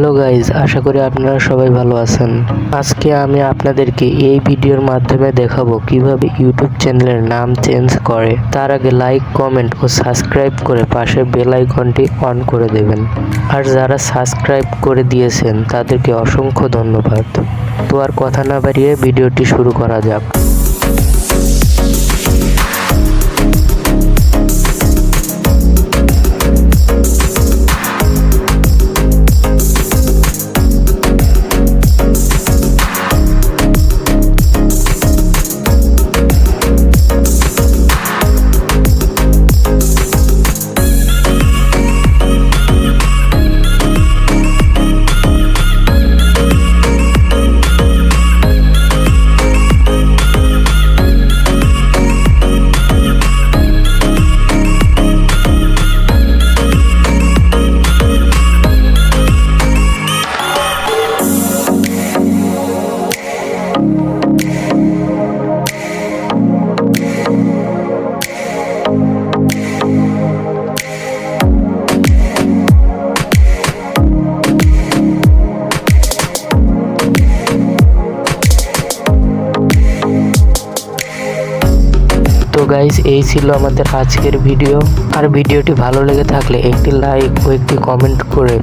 Hello guys, আশা করি আপনারা সবাই ভালো আছেন। আজকে আমি আপনাদেরকে এই ভিডিওর মাধ্যমে দেখাবো কিভাবে ইউটিউব চ্যানেলের নাম চেঞ্জ করে। তার আগে লাইক, কমেন্ট ও সাবস্ক্রাইব করে পাশের বেল আইকনটি অন করে দেবেন। আর যারা সাবস্ক্রাইব করে দিয়েছেন তাদেরকে অসংখ্য ধন্যবাদ। তো আর কথা না বাড়িয়ে ভিডিওটি শুরু করা যাক। তো গাইস, এই ছিল আমাদের আজকের ভিডিও। আর ভিডিওটি ভালো লেগে থাকলে একটি লাইক ও একটি কমেন্ট করে